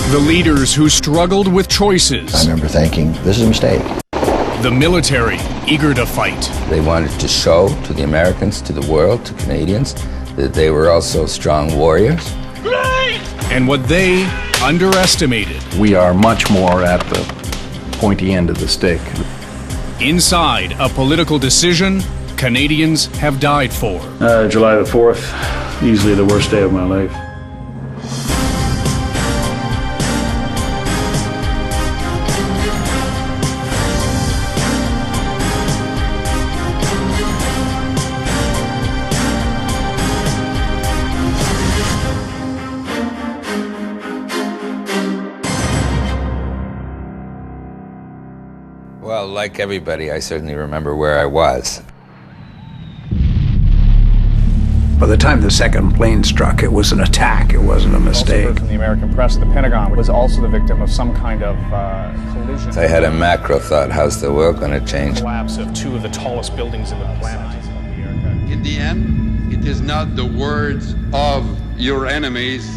The leaders who struggled with choices. I remember thinking, this is a mistake. The military, eager to fight. They wanted to show to the Americans, to the world, to Canadians, that they were also strong warriors. Great! And what they underestimated. We are much more at the pointy end of the stick. Inside a political decision Canadians have died for. July the 4th, easily the worst day of my life. Well, like everybody, I certainly remember where I was. By the time the second plane struck, it was an attack. It wasn't a mistake. Also heard from the American press, the Pentagon was also the victim of some kind of collision. I had a macro thought, how's the world going to change? Collapse of two of the tallest buildings in the planet. In the end, it is not the words of your enemies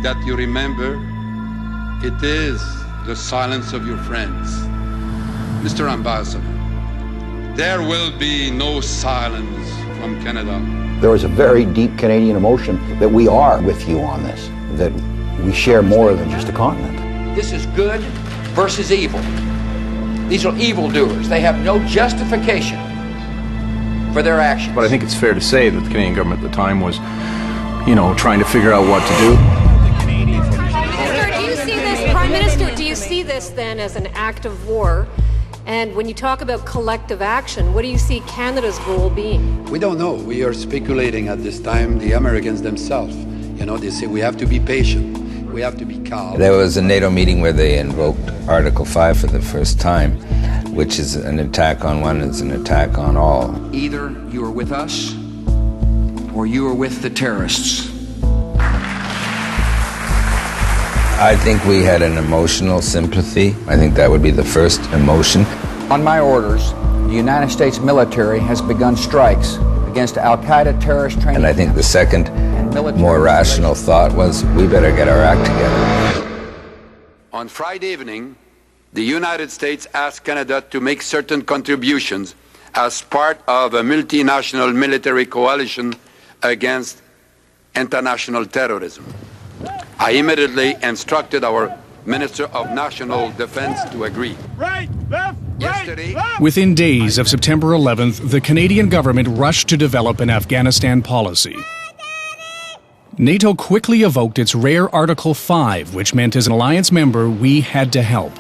that you remember. It is the silence of your friends. Mr. Ambassador, there will be no silence from Canada. There was a very deep Canadian emotion that we are with you on this, that we share more than just a continent. This is good versus evil. These are evildoers. They have no justification for their actions. But I think it's fair to say that the Canadian government at the time was, trying to figure out what to do. Do you see this, Prime Minister, do you see this then as an act of war? And when you talk about collective action, what do you see Canada's role being? We don't know. We are speculating at this time. The Americans themselves, they say we have to be patient. We have to be calm. There was a NATO meeting where they invoked Article 5 for the first time, which is an attack on one is an attack on all. Either you are with us or you are with the terrorists. I think we had an emotional sympathy. I think that would be the first emotion. On my orders, the United States military has begun strikes against Al-Qaeda terrorist training. And I think the second, more rational thought was, we better get our act together. On Friday evening, the United States asked Canada to make certain contributions as part of a multinational military coalition against international terrorism. I immediately instructed our Minister of National Defense to agree. Right, left, Yesterday, within days of September 11th, the Canadian government rushed to develop an Afghanistan policy. NATO quickly evoked its rare Article 5, which meant as an alliance member, we had to help.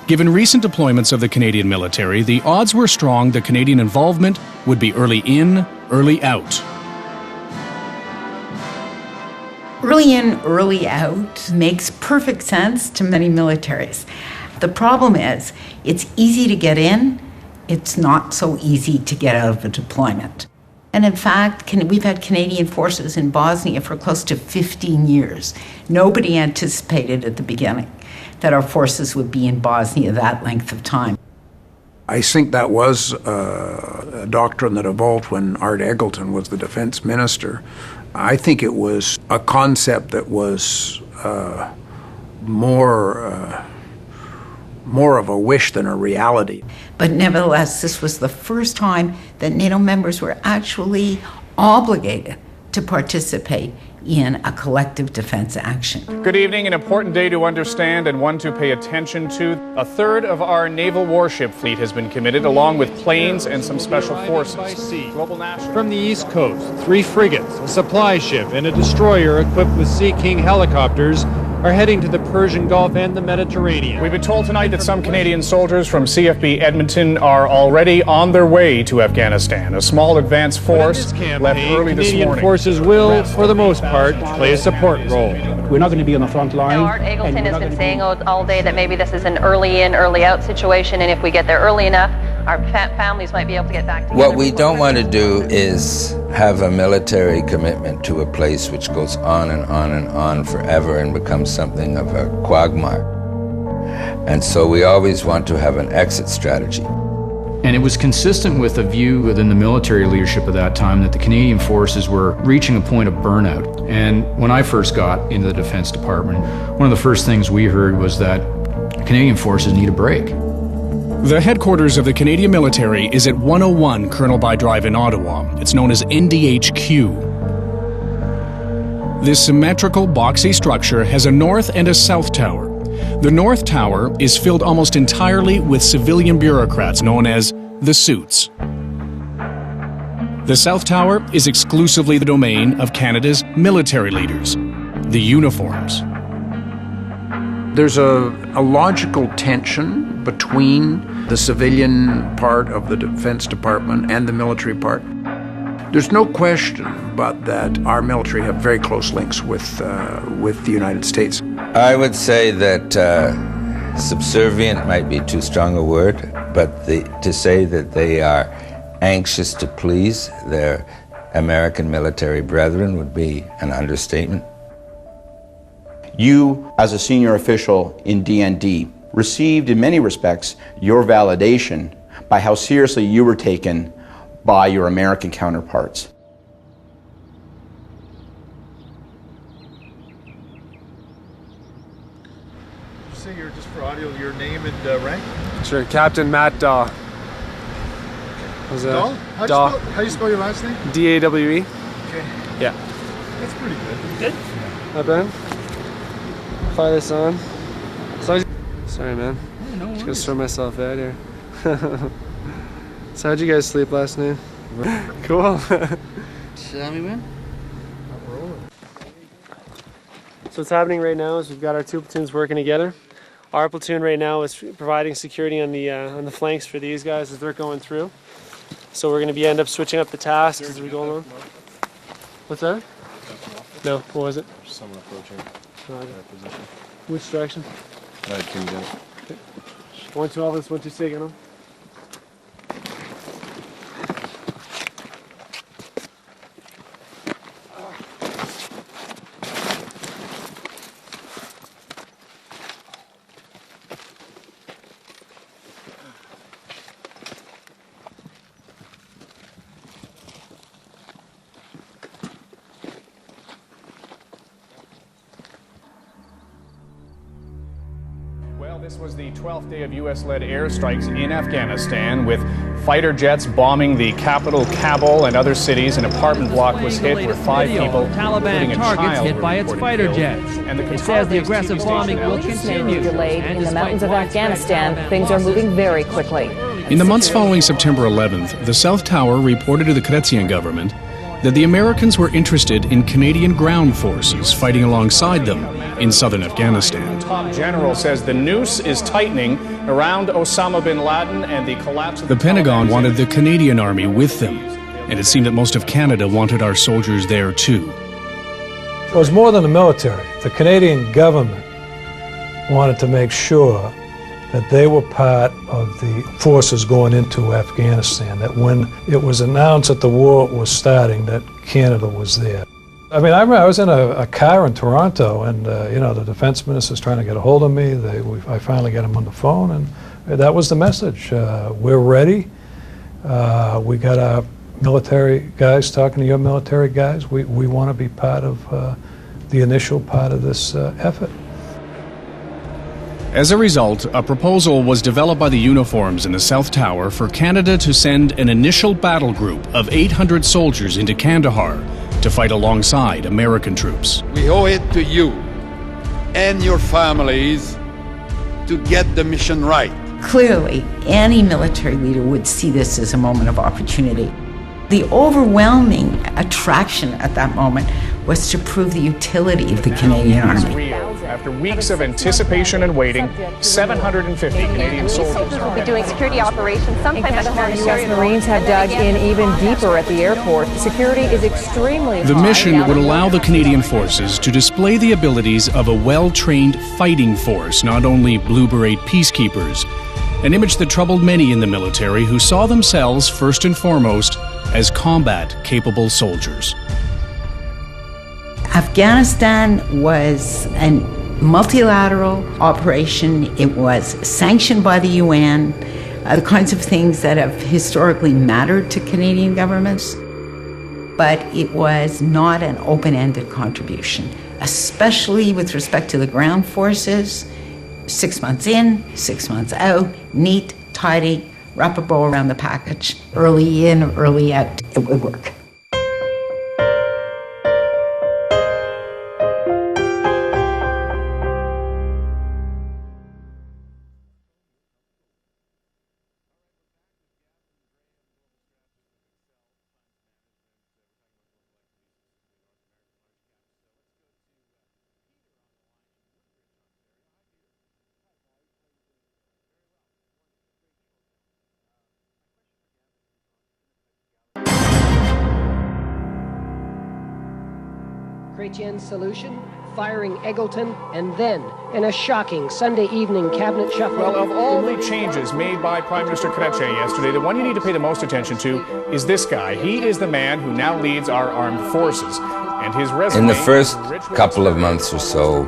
Given recent deployments of the Canadian military, the odds were strong the Canadian involvement would be early in, early out. Early in, early out makes perfect sense to many militaries. The problem is, it's easy to get in, it's not so easy to get out of a deployment. And in fact, we've had Canadian forces in Bosnia for close to 15 years. Nobody anticipated at the beginning that our forces would be in Bosnia that length of time. I think that was a doctrine that evolved when Art Eggleton was the defense minister. I think it was a concept that was more of a wish than a reality. But nevertheless, this was the first time that NATO members were actually obligated to participate in a collective defense action. Good evening. An important day to understand and one to pay attention to. A third of our naval warship fleet has been committed, along with planes and some special forces. Global National. From the East Coast, 3 frigates, a supply ship, and a destroyer equipped with Sea King helicopters are heading to the Persian Gulf and the Mediterranean. We've been told tonight that some Canadian soldiers from CFB Edmonton are already on their way to Afghanistan. A small advance force left early this morning. Canadian forces will, for the most part, play a support role. We're not going to be on the front line. Art Eggleton has been saying all day that maybe this is an early in, early out situation, and if we get there early enough, our families might be able to get back together. What we don't want to do is have a military commitment to a place which goes on and on and on forever and becomes something of a quagmire. And so we always want to have an exit strategy. And it was consistent with a view within the military leadership at that time that the Canadian forces were reaching a point of burnout. And when I first got into the Defense Department, one of the first things we heard was that Canadian forces need a break. The headquarters of the Canadian military is at 101 Colonel By Drive in Ottawa. It's known as NDHQ. This symmetrical, boxy structure has a north and a south tower. The north tower is filled almost entirely with civilian bureaucrats known as the suits. The south tower is exclusively the domain of Canada's military leaders, the uniforms. There's a logical tension between the civilian part of the Defense Department and the military part. There's no question but that our military have very close links with the United States. I would say that subservient might be too strong a word, but to say that they are anxious to please their American military brethren would be an understatement. You, as a senior official in DND, received in many respects your validation by how seriously you were taken by your American counterparts. Say your, just for audio, your name and rank? Sure, Captain Matt Daw. Daw? How do you spell your last name? D-A-W-E. Okay. Yeah. That's pretty good. Good? Not bad. Fire this on. Sorry, man. Yeah, no worries. Just gonna throw myself out here. So how'd you guys sleep last night? Cool. Tell me, man. So what's happening right now is we've got our two platoons working together. Our platoon right now is providing security on the flanks for these guys as they're going through. So we're going to end up switching up the tasks as we go along. What's that? No, what was it? Someone approaching position. Which direction? King down. Okay. 112 is 126 signal. Well, this was the 12th day of U.S.-led airstrikes in Afghanistan, with fighter jets bombing the capital, Kabul, and other cities. An apartment block was hit where 5 people, including a child, hit by its fighter jets. And it says the aggressive bombing will continue. Delayed in the mountains of Afghanistan, things are moving very quickly. In the months following September 11th, the South Tower reported to the Chrétien government that the Americans were interested in Canadian ground forces fighting alongside them in southern Afghanistan. Top general says the noose is tightening around Osama bin Laden and the collapse of the Pentagon wanted the Canadian Army with them, and it seemed that most of Canada wanted our soldiers there too. It was more than the military. The Canadian government wanted to make sure that they were part of the forces going into Afghanistan, that when it was announced that the war was starting, that Canada was there. I mean, I remember I was in a car in Toronto, and the defense minister's trying to get a hold of me. I finally got him on the phone, and that was the message. We're ready. We got our military guys talking to your military guys. We want to be part of the initial part of this effort. As a result, a proposal was developed by the uniforms in the South Tower for Canada to send an initial battle group of 800 soldiers into Kandahar to fight alongside American troops. We owe it to you and your families to get the mission right. Clearly, any military leader would see this as a moment of opportunity. The overwhelming attraction at that moment was to prove the utility of the Canadian Army. After weeks of anticipation and waiting, 750 Canadian soldiers will be doing security operations sometime U.S. Marines have dug in even deeper at the airport. Security is extremely The high. mission would allow the Canadian forces to display the abilities of a well-trained fighting force, not only Blue Beret peacekeepers, an image that troubled many in the military who saw themselves, first and foremost, as combat-capable soldiers. Afghanistan was a multilateral operation. It was sanctioned by the UN. the kinds of things that have historically mattered to Canadian governments. But it was not an open-ended contribution, especially with respect to the ground forces. 6 months in, 6 months out, neat, tidy, wrap a bow around the package. Early in, early out, it would work. Chrétien's solution, firing Eggleton, and then, in a shocking Sunday evening cabinet shuffle... Well, of all the changes made by Prime Minister Chrétien yesterday, the one you need to pay the most attention to is this guy. He is the man who now leads our armed forces. And his resume... In the first couple of months or so,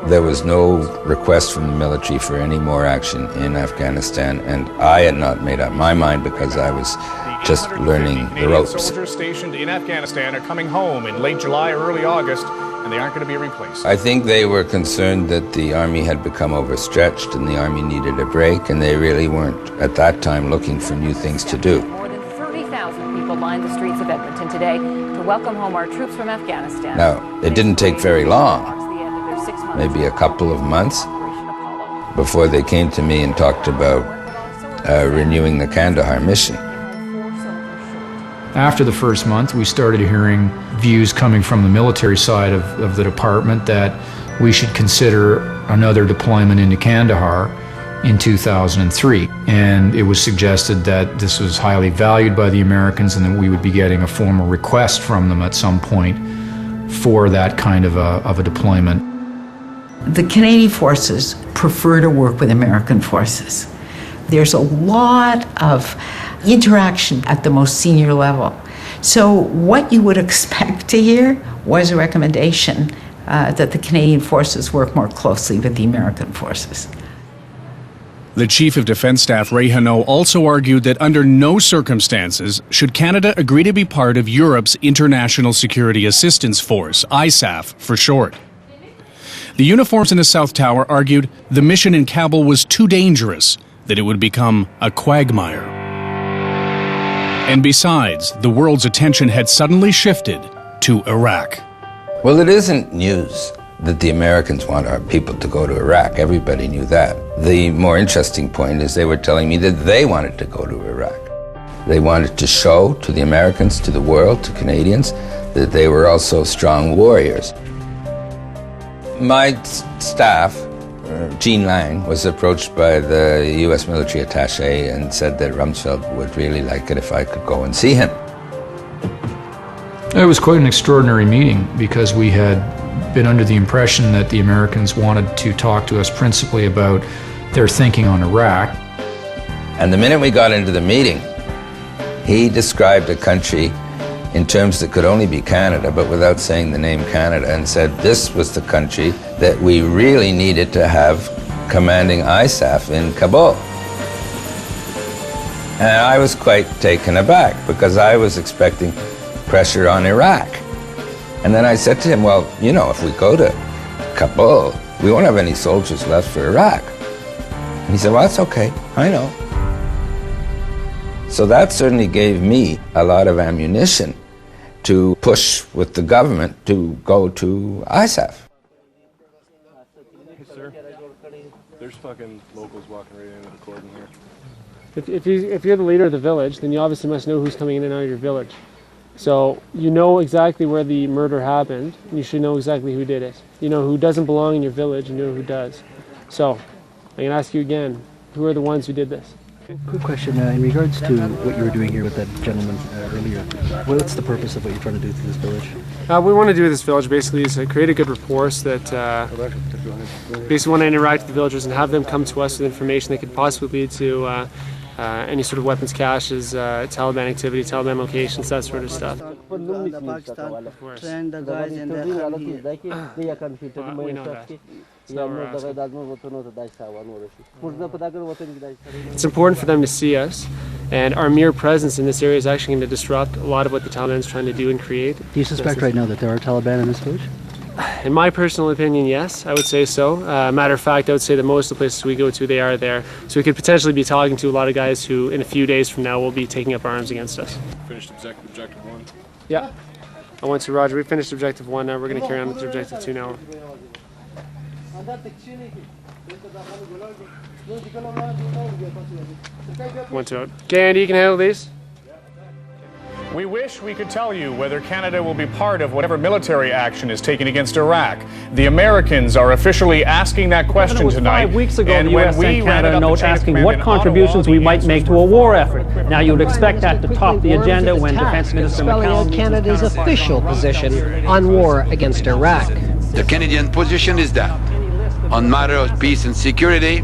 there was no request from the military for any more action in Afghanistan, and I had not made up my mind because I was just learning the ropes. Soldiers stationed in Afghanistan are coming home in late July or early August, and they aren't going to be replaced. I think they were concerned that the Army had become overstretched and the Army needed a break, and they really weren't, at that time, looking for new things to do. More than 30,000 people lined the streets of Edmonton today to welcome home our troops from Afghanistan. Now, it didn't take very long, maybe a couple of months, before they came to me and talked about renewing the Kandahar mission. After the first month, we started hearing views coming from the military side of the department that we should consider another deployment into Kandahar in 2003. And it was suggested that this was highly valued by the Americans and that we would be getting a formal request from them at some point for that kind of a deployment. The Canadian forces prefer to work with American forces. There's a lot of interaction at the most senior level. So what you would expect to hear was a recommendation that the Canadian forces work more closely with the American forces. The Chief of Defence Staff, Ray Hanault, also argued that under no circumstances should Canada agree to be part of Europe's International Security Assistance Force, ISAF for short. The uniforms in the South Tower argued the mission in Kabul was too dangerous, that it would become a quagmire. And besides, the world's attention had suddenly shifted to Iraq. Well, it isn't news that the Americans want our people to go to Iraq. Everybody knew that. The more interesting point is they were telling me that they wanted to go to Iraq. They wanted to show to the Americans, to the world, to Canadians, that they were also strong warriors. My staff, Jean Lang, was approached by the U.S. military attaché and said that Rumsfeld would really like it if I could go and see him. It was quite an extraordinary meeting because we had been under the impression that the Americans wanted to talk to us principally about their thinking on Iraq. And the minute we got into the meeting, he described a country in terms that could only be Canada, but without saying the name Canada, and said this was the country that we really needed to have commanding ISAF in Kabul. And I was quite taken aback because I was expecting pressure on Iraq. And then I said to him, well, you know, if we go to Kabul, we won't have any soldiers left for Iraq. And he said, well, that's okay, I know. So that certainly gave me a lot of ammunition to push with the government to go to ISAF. Hey, sir, there's fucking locals walking right into the cordon here. If you're the leader of the village, then you obviously must know who's coming in and out of your village. So you know exactly where the murder happened, and you should know exactly who did it. You know who doesn't belong in your village, and you know who does. So I can ask you again, who are the ones who did this? Quick question, in regards to what you were doing here with that gentleman earlier, what's the purpose of what you're trying to do to this village? What we want to do with this village basically is create a good rapport so that basically want to interact with the villagers and have them come to us with information that could possibly lead to any sort of weapons caches, Taliban activity, Taliban locations, that sort of stuff. We know that. It's important for them to see us, and our mere presence in this area is actually going to disrupt a lot of what the Taliban is trying to do and create. Do you suspect right now that there are Taliban in this village? In my personal opinion, yes, I would say so. Matter of fact, I would say that most of the places we go to, they are there. So we could potentially be talking to a lot of guys who, in a few days from now, will be taking up arms against us. Finished objective 1. Yeah. I want to, Roger. We finished objective 1 now. We're going to carry on with objective 2 now. One to out. Okay, Andy, you can handle these. We wish we could tell you whether Canada will be part of whatever military action is taken against Iraq. The Americans are officially asking that question tonight. 5 weeks ago, the U.S. sent Canada a note asking what contributions we might make to a war effort. Now, you would expect that to top the agenda when Defense Minister spelling out Canada's official position on war against Iraq. The Canadian position is that on matters of peace and security,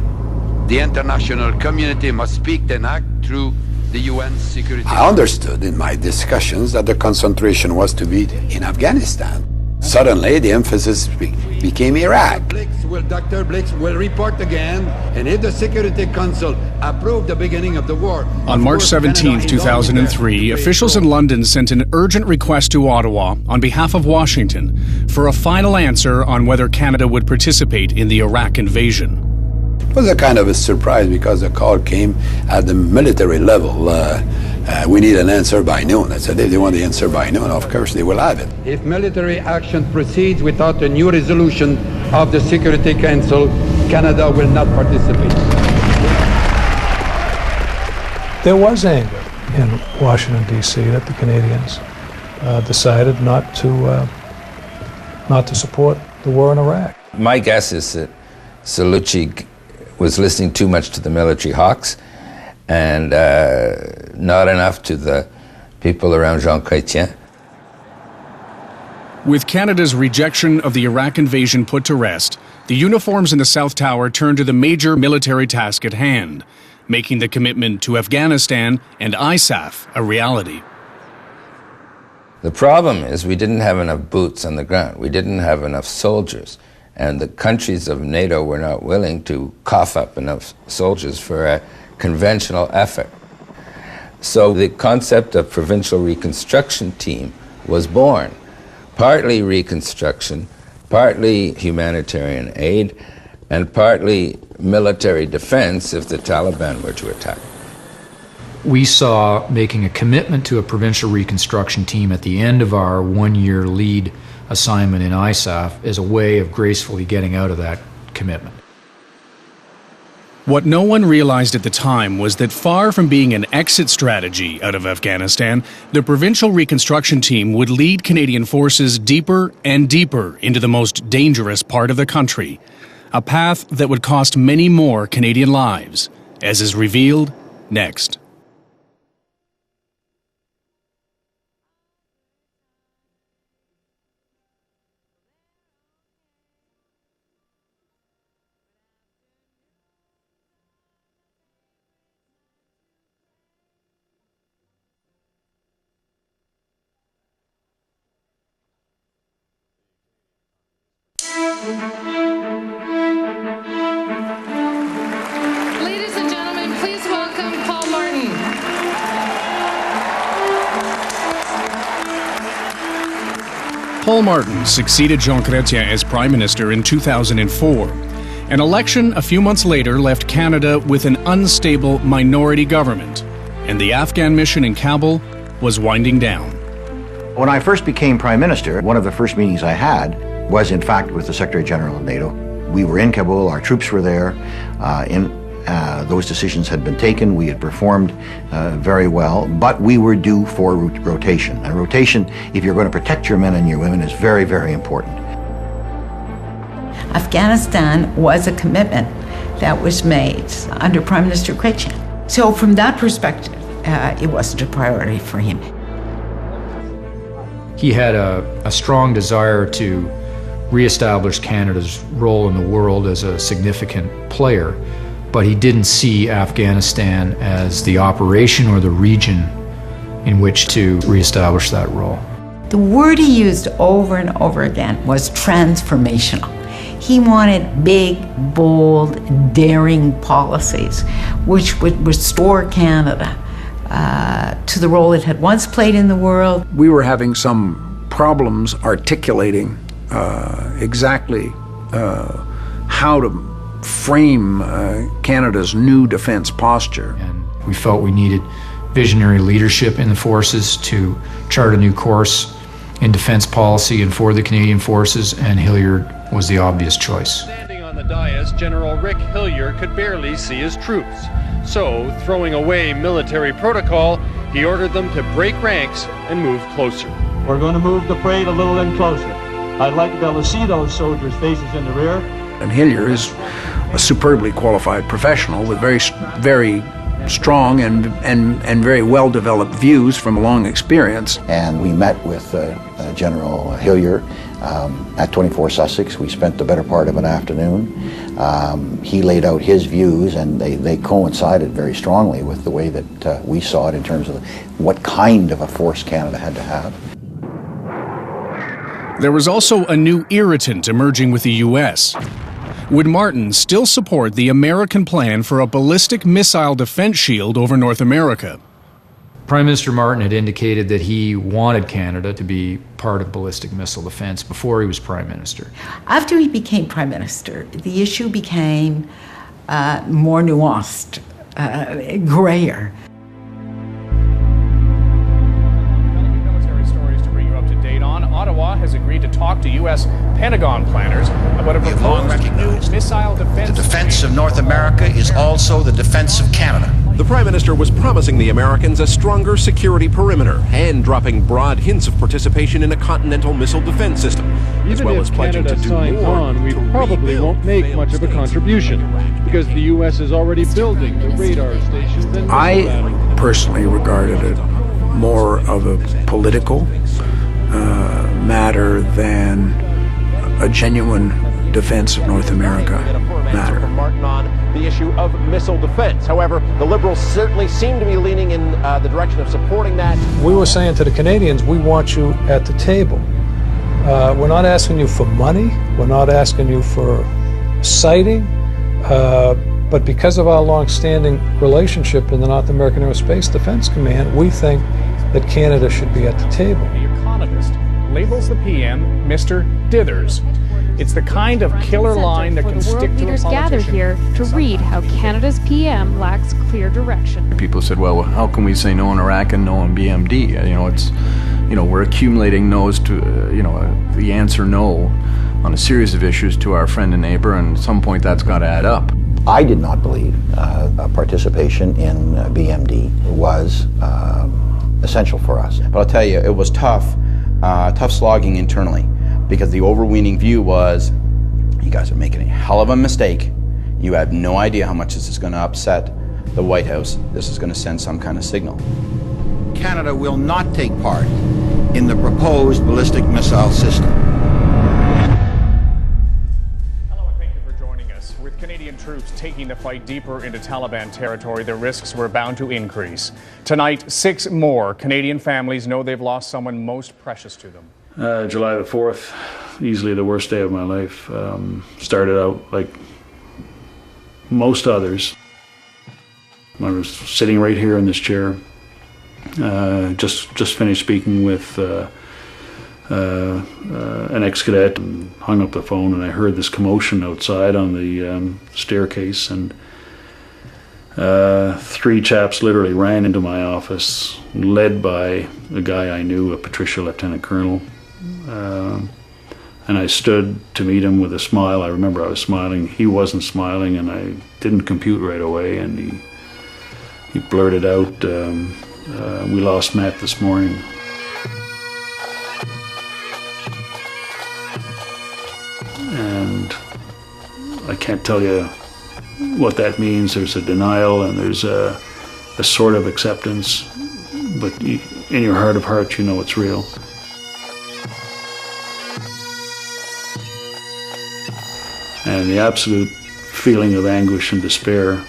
the international community must speak and act through the UN Security. I understood in my discussions that the concentration was to be in Afghanistan. Suddenly, the emphasis became Iraq. Dr. Blix will report again, and if the Security Council approved the beginning of the war... On March 17, 2003, officials in London sent an urgent request to Ottawa on behalf of Washington for a final answer on whether Canada would participate in the Iraq invasion. It was a kind of a surprise because the call came at the military level. We need an answer by noon. I said, if they want the answer by noon, of course they will have it. If military action proceeds without a new resolution of the Security Council, Canada will not participate. There was anger in Washington, D.C. that the Canadians decided not to support the war in Iraq. My guess is that Salucci was listening too much to the military hawks and not enough to the people around Jean Chrétien. With Canada's rejection of the Iraq invasion put to rest, the uniforms in the South Tower turned to the major military task at hand, making the commitment to Afghanistan and ISAF a reality. The problem is we didn't have enough boots on the ground. We didn't have enough soldiers. And the countries of NATO were not willing to cough up enough soldiers for a conventional effort. So the concept of provincial reconstruction team was born. Partly reconstruction, partly humanitarian aid, and partly military defense if the Taliban were to attack. We saw making a commitment to a provincial reconstruction team at the end of our one-year lead assignment in ISAF as a way of gracefully getting out of that commitment. What no one realized at the time was that far from being an exit strategy out of Afghanistan, the provincial reconstruction team would lead Canadian forces deeper and deeper into the most dangerous part of the country, a path that would cost many more Canadian lives, as is revealed next. Ladies and gentlemen, please welcome Paul Martin. Paul Martin succeeded Jean Chrétien as Prime Minister in 2004. An election a few months later left Canada with an unstable minority government, and the Afghan mission in Kabul was winding down. When I first became Prime Minister, one of the first meetings I had was in fact with the Secretary General of NATO. We were in Kabul, our troops were there, those decisions had been taken, we had performed very well, but we were due for rotation. And rotation, if you're going to protect your men and your women, is very, very important. Afghanistan was a commitment that was made under Prime Minister Chrétien. So from that perspective, it wasn't a priority for him. He had a strong desire to reestablish Canada's role in the world as a significant player, but he didn't see Afghanistan as the operation or the region in which to reestablish that role. The word he used over and over again was transformational. He wanted big, bold, daring policies which would restore Canada to the role it had once played in the world. We were having some problems articulating exactly how to frame Canada's new defense posture. And we felt we needed visionary leadership in the forces to chart a new course in defense policy and for the Canadian forces, and Hilliard was the obvious choice. Standing on the dais, General Rick Hilliard could barely see his troops. So, throwing away military protocol, he ordered them to break ranks and move closer. We're going to move the parade a little in closer. I'd like to be able to see those soldiers' faces in the rear. And Hilliard is a superbly qualified professional with very strong and very well-developed views from a long experience. And we met with General Hilliard at 24 Sussex. We spent the better part of an afternoon. He laid out his views, and they coincided very strongly with the way that we saw it in terms of what kind of a force Canada had to have. There was also a new irritant emerging with the U.S. Would Martin still support the American plan for a ballistic missile defense shield over North America? Prime Minister Martin had indicated that he wanted Canada to be part of ballistic missile defense before he was Prime Minister. After he became Prime Minister, the issue became more nuanced, grayer. Ottawa has agreed to talk to U.S. Pentagon planners about a proposed new missile defense. The defense of North America is also the defense of Canada. The Prime Minister was promising the Americans a stronger security perimeter and dropping broad hints of participation in a continental missile defense system, as well as pledging to do more. We probably won't make much of a contribution because the U.S. is already building the radar stations and I personally regarded it more of a political matter than a genuine defense of North America matter. From Martin on the issue of missile defense. However, the Liberals certainly seem to be leaning in the direction of supporting that. We were saying to the Canadians, we want you at the table. We're not asking you for money. We're not asking you for siting. But because of our long-standing relationship in the North American Aerospace Defense Command, we think that Canada should be at the table. The Economist labels the PM Mr. Dithers. It's the kind of killer line that can stick to a politician. Leaders gathered here to read how Canada's PM lacks clear direction. People said, well, how can we say no on Iraq and no on BMD? We're accumulating no's to, the answer no on a series of issues to our friend and neighbor, and at some point that's got to add up. I did not believe participation in BMD was essential for us. But I'll tell you, it was tough slogging internally, because the overweening view was, you guys are making a hell of a mistake. You have no idea how much this is going to upset the White House. This is going to send some kind of signal. Canada will not take part in the proposed ballistic missile system. With Canadian troops taking the fight deeper into Taliban territory, the risks were bound to increase. Tonight, 6 more Canadian families know they've lost someone most precious to them. July the 4th, easily the worst day of my life. Started out like most others. I was sitting right here in this chair. Just finished speaking with an ex-cadet, and hung up the phone, and I heard this commotion outside on the staircase, and 3 chaps literally ran into my office, led by a guy I knew, a Patricia Lieutenant Colonel, and I stood to meet him with a smile. I remember I was smiling, he wasn't smiling, and I didn't compute right away, and he blurted out, "We lost Matt this morning." And I can't tell you what that means. There's a denial and there's a sort of acceptance, but in your heart of hearts, you know it's real. And the absolute feeling of anguish and despair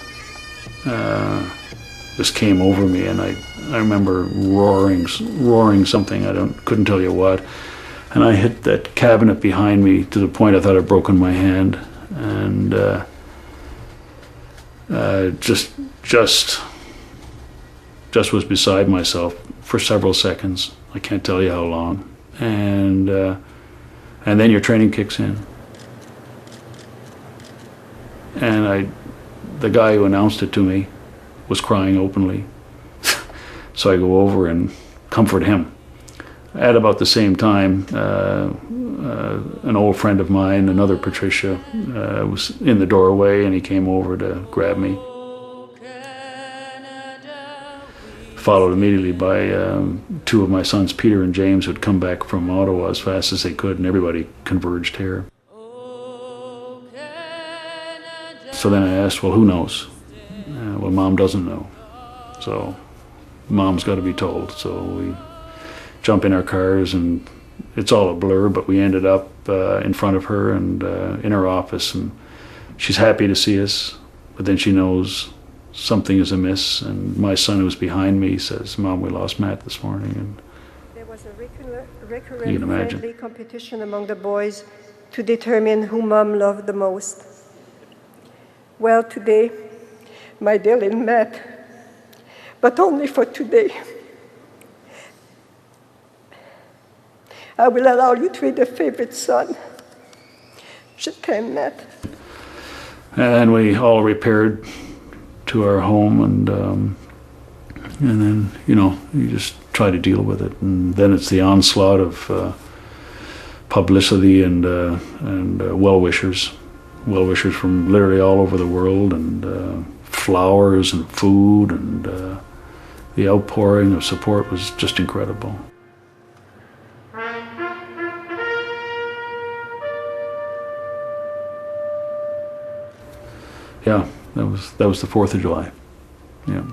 just came over me, and I remember roaring something, couldn't tell you what. And I hit that cabinet behind me to the point I thought I'd broken my hand, and just was beside myself for several seconds. I can't tell you how long. And then your training kicks in. And the guy who announced it to me was crying openly. So I go over and comfort him. At about the same time, an old friend of mine, another Patricia, was in the doorway, and he came over to grab me. Followed immediately by two of my sons, Peter and James, who had come back from Ottawa as fast as they could, and everybody converged here. So then I asked, well, who knows? Well, Mom doesn't know. So Mom's got to be told. So we jump in our cars, and it's all a blur, but we ended up in front of her and in her office, and she's happy to see us, but then she knows something is amiss, and my son, who's behind me, says, Mom, we lost Matt this morning. And there was a recurrent you can imagine. friendly competition among the boys to determine who Mom loved the most. Well, today, my dear little Matt, but only for today, I will allow you to be the favorite son. Je t'aime, Matt. And we all repaired to our home, and then, you know, you just try to deal with it. And then it's the onslaught of publicity and well-wishers from literally all over the world, and flowers and food, and the outpouring of support was just incredible. Yeah, that was the 4th of July. Yeah.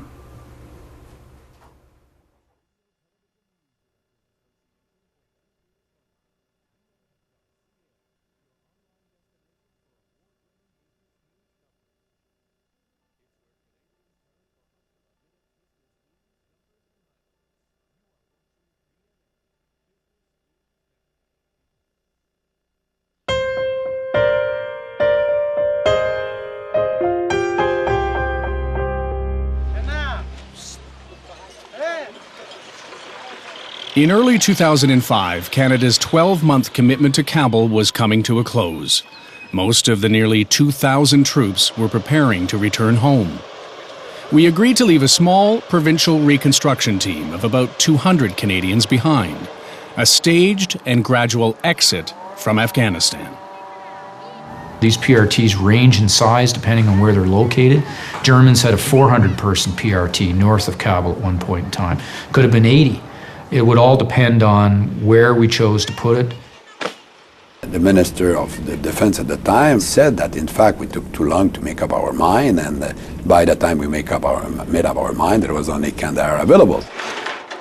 In early 2005, Canada's 12-month commitment to Kabul was coming to a close. Most of the nearly 2,000 troops were preparing to return home. We agreed to leave a small provincial reconstruction team of about 200 Canadians behind, a staged and gradual exit from Afghanistan. These PRTs range in size depending on where they're located. Germans had a 400-person PRT north of Kabul at one point in time. Could have been 80. It would all depend on where we chose to put it. The Minister of the Defense at the time said that, in fact, we took too long to make up our mind, and by the time we made up our mind, there was only Kandahar available.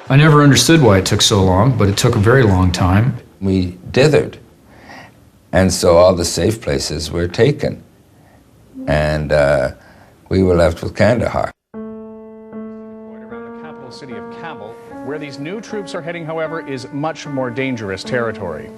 I never understood why it took so long, but it took a very long time. We dithered, and so all the safe places were taken, and we were left with Kandahar. Around the capital city of Kabul, where these new troops are heading, however, is much more dangerous territory.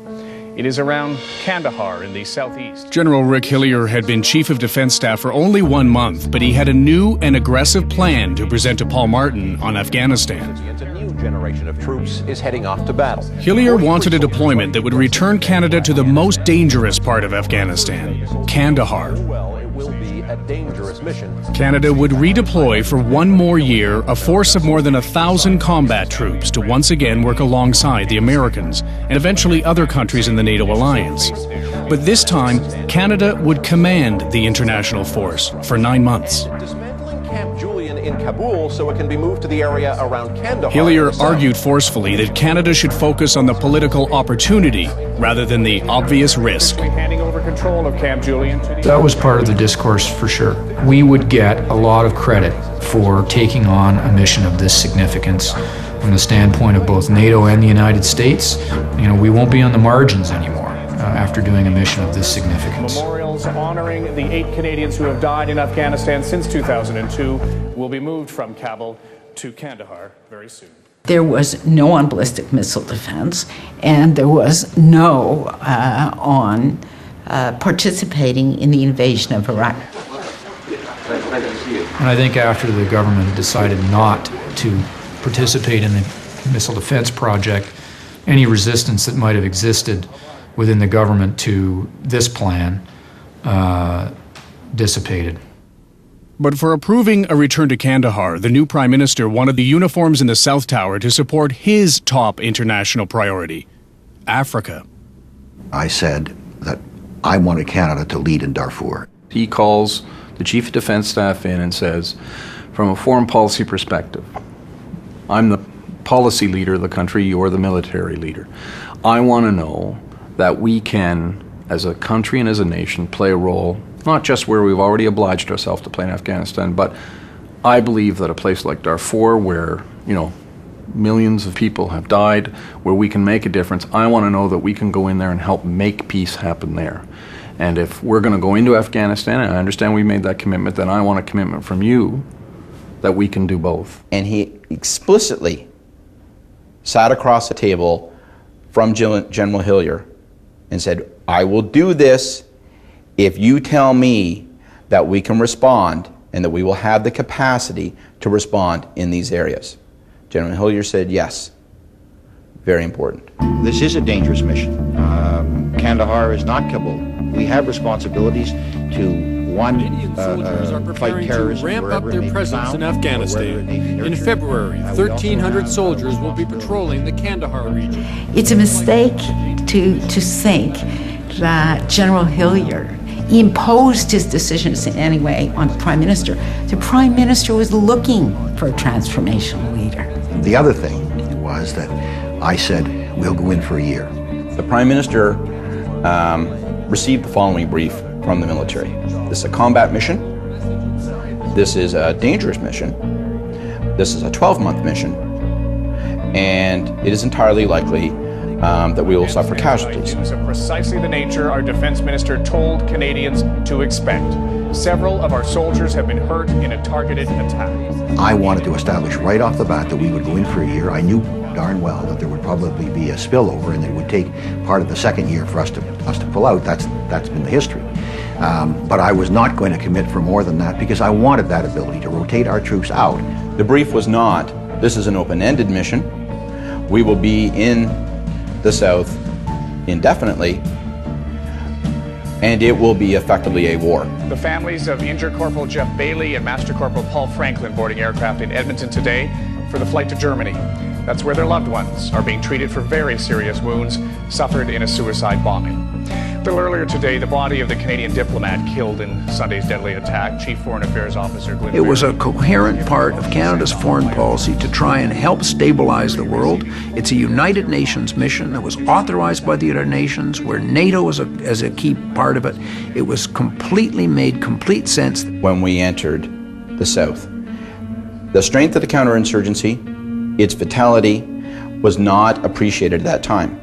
It is around Kandahar in the southeast. General Rick Hillier had been Chief of Defense Staff for only 1 month, but he had a new and aggressive plan to present to Paul Martin on Afghanistan. A new generation of troops is heading off to battle. Hillier wanted a deployment that would return Canada to the most dangerous part of Afghanistan, Kandahar. A dangerous mission. Canada would redeploy for 1 more year a force of more than 1,000 combat troops to once again work alongside the Americans and eventually other countries in the NATO alliance. But this time, Canada would command the international force for 9 months. Dismantling Camp Julian in Kabul so it can be moved to the area around Kandahar. Hillier argued forcefully that Canada should focus on the political opportunity rather than the obvious risk. Handing over control of Camp Julian to the... That was part of the discourse for sure. We would get a lot of credit for taking on a mission of this significance from the standpoint of both NATO and the United States. You know, we won't be on the margins anymore after doing a mission of this significance. Memorials honoring the 8 Canadians who have died in Afghanistan since 2002 will be moved from Kabul to Kandahar very soon. There was no on ballistic missile defense, and there was no on participating in the invasion of Iraq. And I think after the government decided not to participate in the missile defense project, any resistance that might have existed within the government to this plan dissipated. But for approving a return to Kandahar, the new Prime Minister wanted the uniforms in the South Tower to support his top international priority, Africa. I said that I wanted Canada to lead in Darfur. He calls the Chief of Defense Staff in and says, from a foreign policy perspective, I'm the policy leader of the country, you're the military leader. I want to know that we can, as a country and as a nation, play a role, not just where we've already obliged ourselves to play in Afghanistan, but I believe that a place like Darfur, where, you know, millions of people have died, where we can make a difference, I want to know that we can go in there and help make peace happen there. And if we're going to go into Afghanistan, and I understand we made that commitment, then I want a commitment from you that we can do both. And he explicitly sat across the table from General Hillier and said, I will do this if you tell me that we can respond and that we will have the capacity to respond in these areas. General Hillier said yes. Very important. This is a dangerous mission. Kandahar is not Kabul. We have responsibilities to, one, fight terrorism, ramp up their presence in Afghanistan. In February, 1,300 soldiers will be patrolling the Kandahar region. It's a mistake to think that General Hillier imposed his decisions in any way on the Prime Minister. The Prime Minister was looking for a transformational leader. The other thing was that I said, we'll go in for a year. The Prime Minister received the following brief from the military. This is a combat mission. This is a dangerous mission. This is a 12-month mission. And it is entirely likely that we will suffer casualties. Of precisely the nature our defense minister told Canadians to expect. Several of our soldiers have been hurt in a targeted attack. I wanted to establish right off the bat that we would go in for a year. I knew darn well that there would probably be a spillover and that it would take part of the second year for us to pull out. That's been the history. But I was not going to commit for more than that because I wanted that ability to rotate our troops out. The brief was not, this is an open-ended mission. We will be in the South indefinitely, and it will be effectively a war. The families of Injured Corporal Jeff Bailey and Master Corporal Paul Franklin boarding aircraft in Edmonton today for the flight to Germany. That's where their loved ones are being treated for very serious wounds suffered in a suicide bombing. A little earlier today, the body of the Canadian diplomat killed in Sunday's deadly attack, Chief Foreign Affairs Officer Glenn. It was a coherent part of Canada's foreign policy to try and help stabilize the world. It's a United Nations mission that was authorized by the United Nations, where NATO is a key part of it. It was made complete sense. When we entered the South, the strength of the counterinsurgency, its vitality, was not appreciated at that time.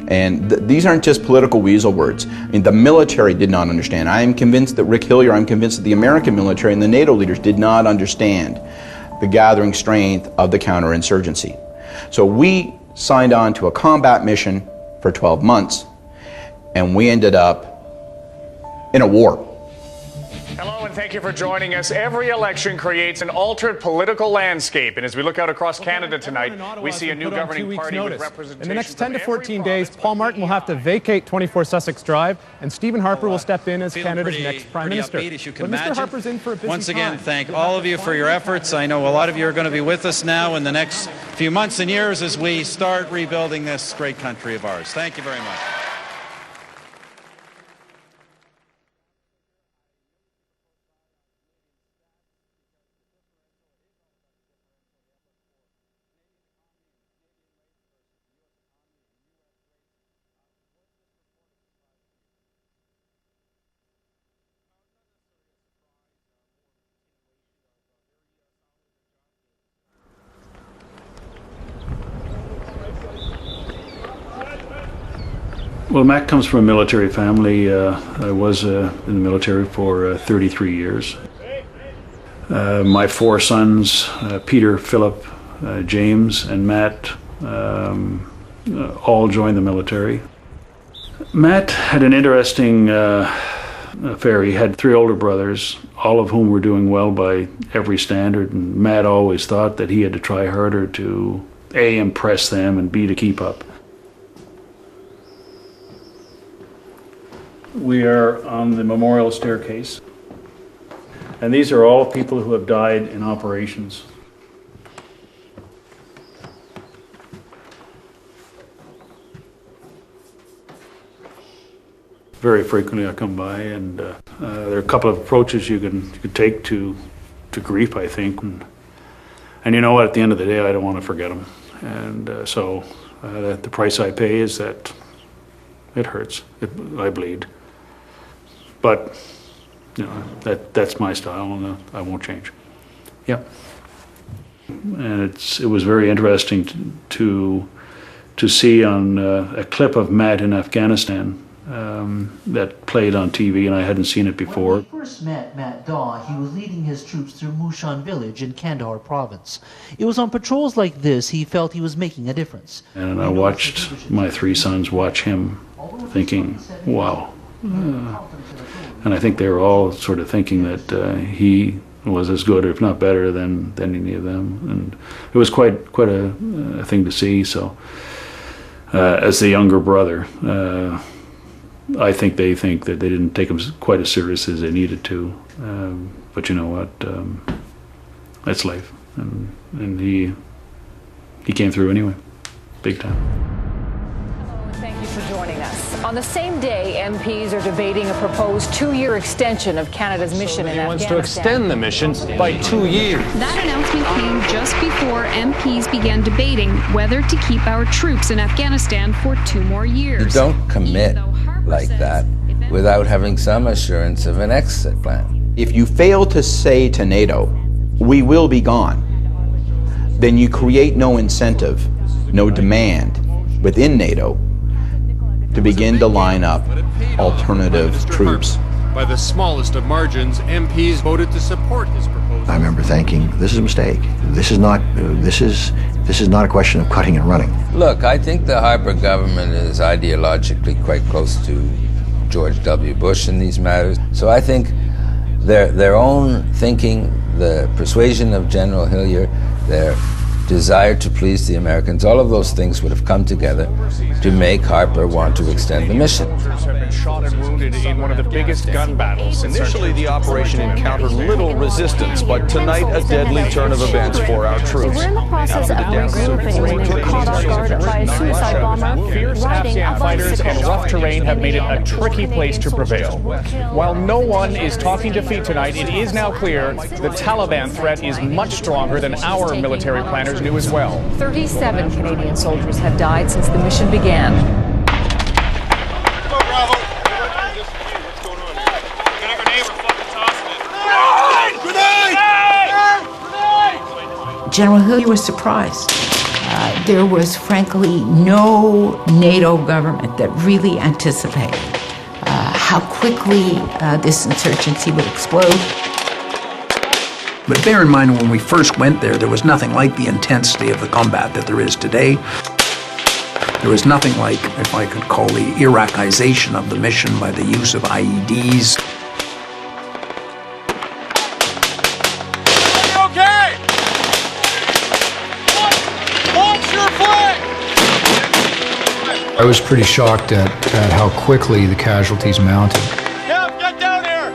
And these aren't just political weasel words. I mean, the military did not understand. I am convinced that Rick Hillier, I'm convinced that the American military and the NATO leaders did not understand the gathering strength of the counterinsurgency. So we signed on to a combat mission for 12 months, and we ended up in a war. Hello and thank you for joining us. Every election creates an altered political landscape, and as we look out across Canada tonight, we see a new governing party with representation. In the next 10 to 14 days, Paul Martin will have to vacate 24 Sussex Drive, and Stephen Harper will step in as Canada's next Prime Minister. Upbeat, as you can but imagine. Mr. Harper's in for a busy Once again, time. thank all of you for your efforts. I know a lot of you are going to be with us now in the next few months and years as we start rebuilding this great country of ours. Thank you very much. Well, Mac comes from a military family. I was in the military for 33 years. My four sons, Peter, Philip, James and Matt all joined the military. Matt had an interesting affair. He had 3 older brothers, all of whom were doing well by every standard, and Matt always thought that he had to try harder to A, impress them, and B, to keep up. We are on the memorial staircase, and these are all people who have died in operations. Very frequently I come by, and there are a couple of approaches you can take to grief, I think. And you know what, at the end of the day, I don't want to forget them. And so the price I pay is that it hurts, I bleed. But you know, that's my style, and I won't change. Yep. And it was very interesting to see on a clip of Matt in Afghanistan that played on TV, and I hadn't seen it before. When we first met Matt Daw, he was leading his troops through Mushan village in Kandahar province. It was on patrols like this he felt he was making a difference. And I watched my 3 sons watch him, thinking, wow. And I think they were all sort of thinking that he was as good, if not better, than any of them. And it was quite a thing to see. So as the younger brother, I think they think that they didn't take him quite as serious as they needed to. But you know what? That's life. And he came through anyway, big time. Thank you for joining us. On the same day, MPs are debating a proposed 2-year extension of Canada's mission in Afghanistan. He wants to extend the mission by 2 years. That announcement came just before MPs began debating whether to keep our troops in Afghanistan for 2 more years. You don't commit like that without having some assurance of an exit plan. If you fail to say to NATO, we will be gone, then you create no incentive, no demand within NATO to begin to line up alternative troops. By the smallest of margins, MPs voted to support his proposal. I remember thinking, this is a mistake. This is not a question of cutting and running. Look, I think the Harper government is ideologically quite close to George W. Bush in these matters. So I think their own thinking, the persuasion of General Hillier, their desire to please the Americans, all of those things would have come together to make Harper want to extend the mission. Soldiers have been shot and wounded in one of the biggest gun battles. Initially, the operation encountered little resistance, but tonight a deadly turn of events for our troops. We're in the process of regrouping when we were caught off guard by a suicide bomber Fierce riding Afghan a fighters and bicycle. rough terrain have made it a tricky place to prevail. While no one is talking defeat tonight, it is now clear the Taliban threat is much stronger than our military planners knew as well. 37 Canadian soldiers have died since the mission began. General Hillier was surprised. There was frankly no NATO government that really anticipated how quickly this insurgency would explode. But bear in mind, when we first went there, there was nothing like the intensity of the combat that there is today. There was nothing like, if I could call, the Iraqization of the mission by the use of IEDs. Okay! Launch your flag! I was pretty shocked at how quickly the casualties mounted. Kev, get down here!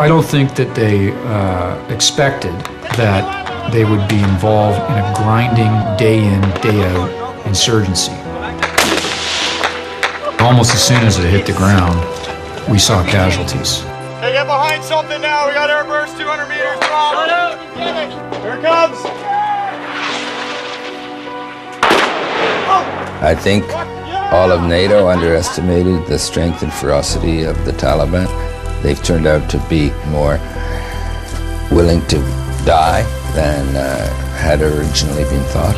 I don't think that they expected that they would be involved in a grinding, day in, day out insurgency. Almost as soon as it hit the ground, we saw casualties. Hey, get behind something now. We got airburst 200 meters from. Here it comes. I think all of NATO underestimated the strength and ferocity of the Taliban. They've turned out to be more willing to die than had originally been thought.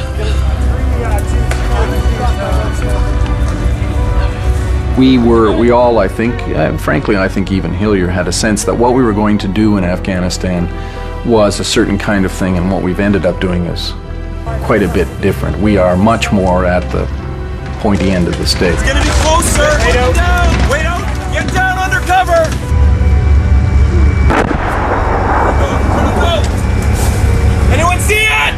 We all, I think, frankly, I think even Hillier had a sense that what we were going to do in Afghanistan was a certain kind of thing, and what we've ended up doing is quite a bit different. We are much more at the pointy end of the stick. It's gonna be closer! Wait down! Wait out! Get down under cover! Anyone see it?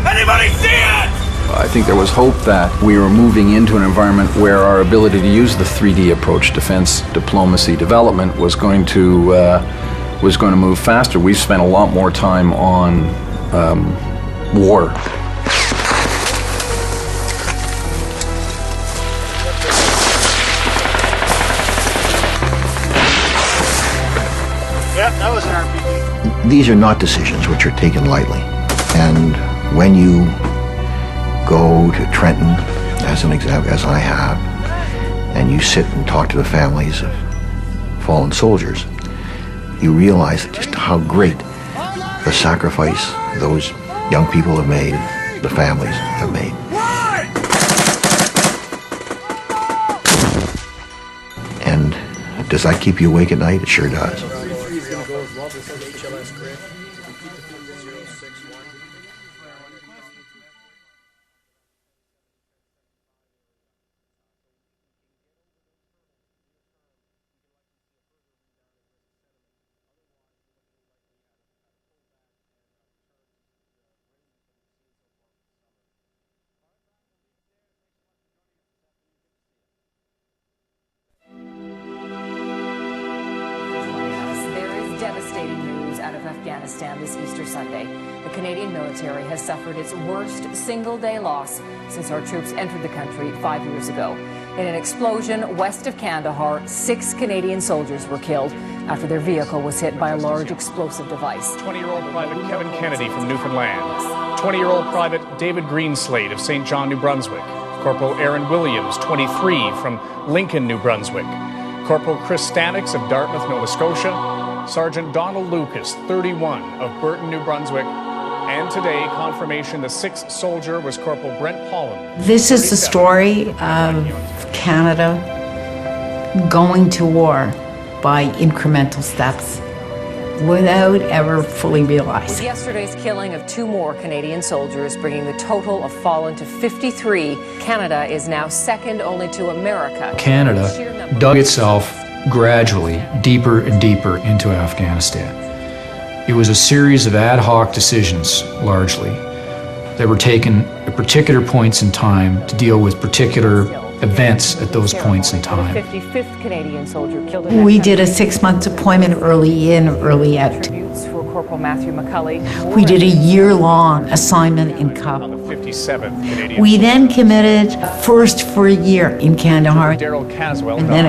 Anybody see it? I think there was hope that we were moving into an environment where our ability to use the 3D approach, defense, diplomacy, development, was going to move faster. We've spent a lot more time on war. Yeah, that was an RPG. These are not decisions which are taken lightly. And when you go to Trenton, as an example, as I have, and you sit and talk to the families of fallen soldiers, you realize just how great the sacrifice those young people have made, the families have made. And does that keep you awake at night? It sure does. Devastating news out of Afghanistan this Easter Sunday. The Canadian military has suffered its worst single-day loss since our troops entered the country 5 years ago. In an explosion west of Kandahar, 6 Canadian soldiers were killed after their vehicle was hit by a large explosive device. 20-year-old Private Kevin Kennedy from Newfoundland. 20-year-old Private David Greenslade of St. John, New Brunswick. Corporal Aaron Williams, 23, from Lincoln, New Brunswick. Corporal Chris Stanix of Dartmouth, Nova Scotia. Sergeant Donald Lucas, 31, of Burton, New Brunswick. And today, confirmation the 6th soldier was Corporal Brent Pollan. This is the story of Canada going to war by incremental steps without ever fully realizing. With yesterday's killing of 2 more Canadian soldiers, bringing the total of fallen to 53, Canada is now second only to America. Canada dug itself gradually deeper and deeper into Afghanistan. It was a series of ad hoc decisions, largely, that were taken at particular points in time to deal with particular events at those points in time. 55th Canadian soldier killed in We did a 6-month deployment, early in, early out. For Corporal Matthew McCulley. We did a year-long assignment in Cub. 57th Canadian. We then committed first for a year in Kandahar, Daryl Caswell and then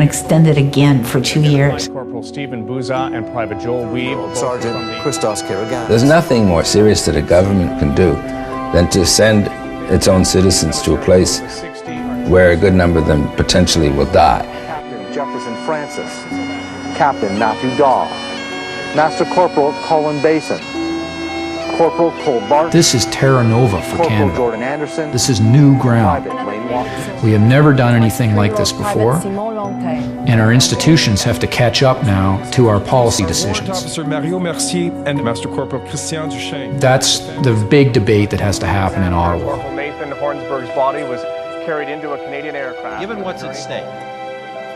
extended again for 2 years. Corporal Stephen Bouza and Private Joel Weeb. Sergeant Christos Karagan. There's nothing more serious that a government can do than to send its own citizens to a place where a good number of them potentially will die. Captain Jefferson Francis, Captain Matthew Daw, Master Corporal Colin Basin, Corporal Cole Barton. This is Terra Nova for Corporal Canada. Jordan Anderson. This is new ground. Private Lane Walker. We have never done anything like this before, and our institutions have to catch up now to our policy decisions. Officer Mario Mercier and Master Corporal Christian Duchesne. That's the big debate that has to happen in Ottawa. Corporal Nathan Hornsberg's body was carried into a Canadian aircraft. Given what's at stake,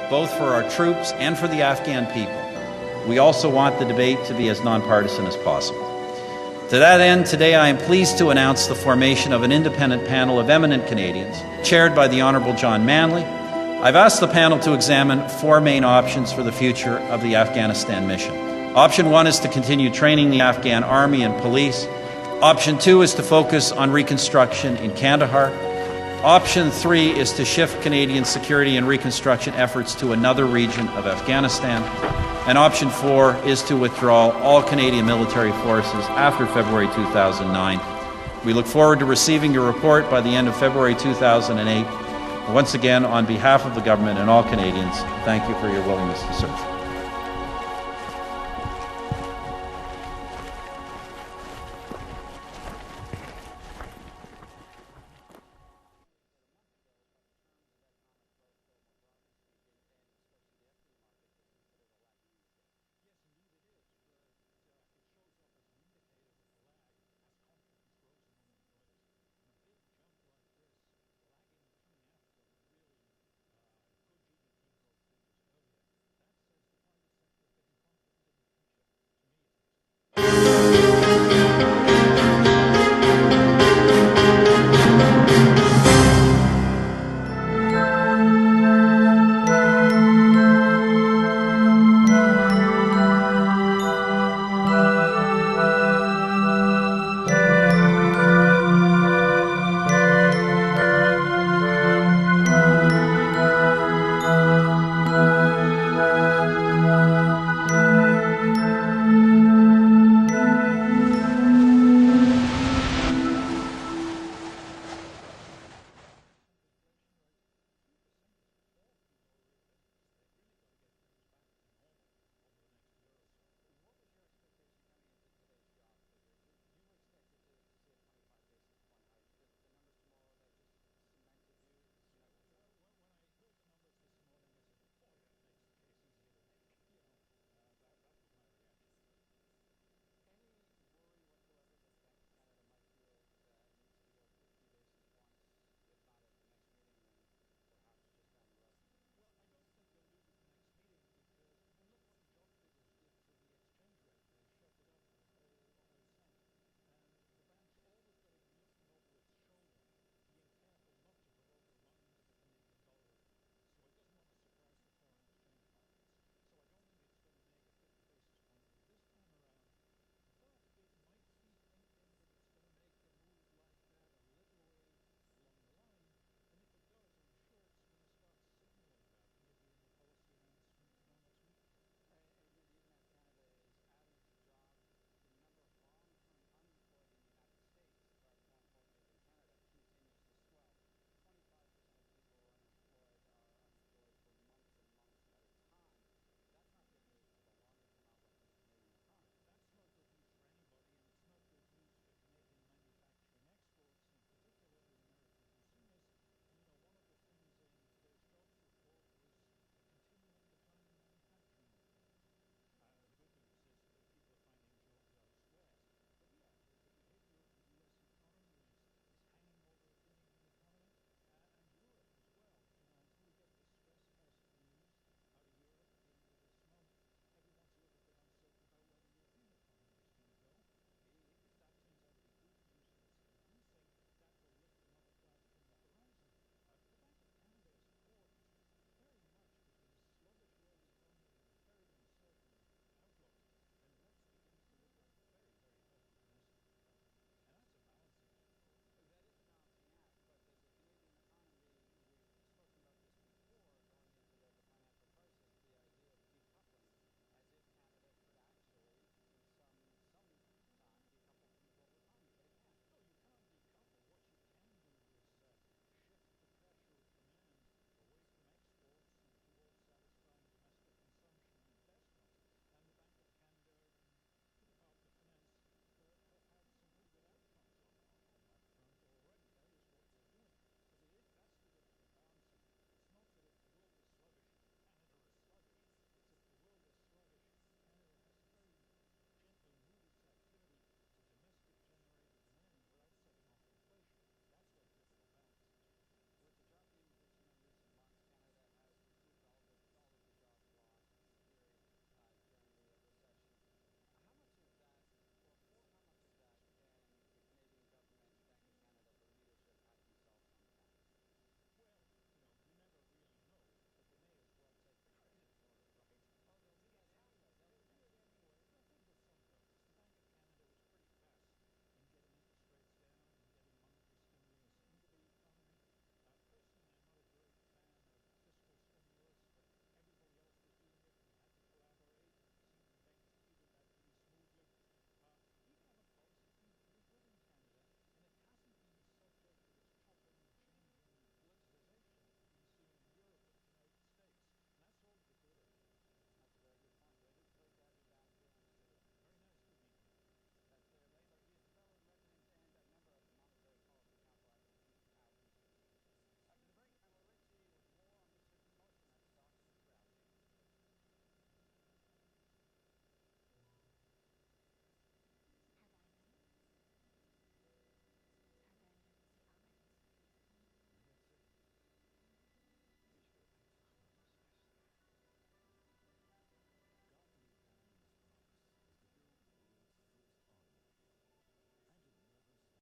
both for our troops and for the Afghan people, we also want the debate to be as nonpartisan as possible. To that end, today I am pleased to announce the formation of an independent panel of eminent Canadians, chaired by the Honourable John Manley. I've asked the panel to examine 4 main options for the future of the Afghanistan mission. Option 1 is to continue training the Afghan army and police. Option 2 is to focus on reconstruction in Kandahar. Option 3 is to shift Canadian security and reconstruction efforts to another region of Afghanistan. And option 4 is to withdraw all Canadian military forces after February 2009. We look forward to receiving your report by the end of February 2008. Once again, on behalf of the government and all Canadians, thank you for your willingness to serve.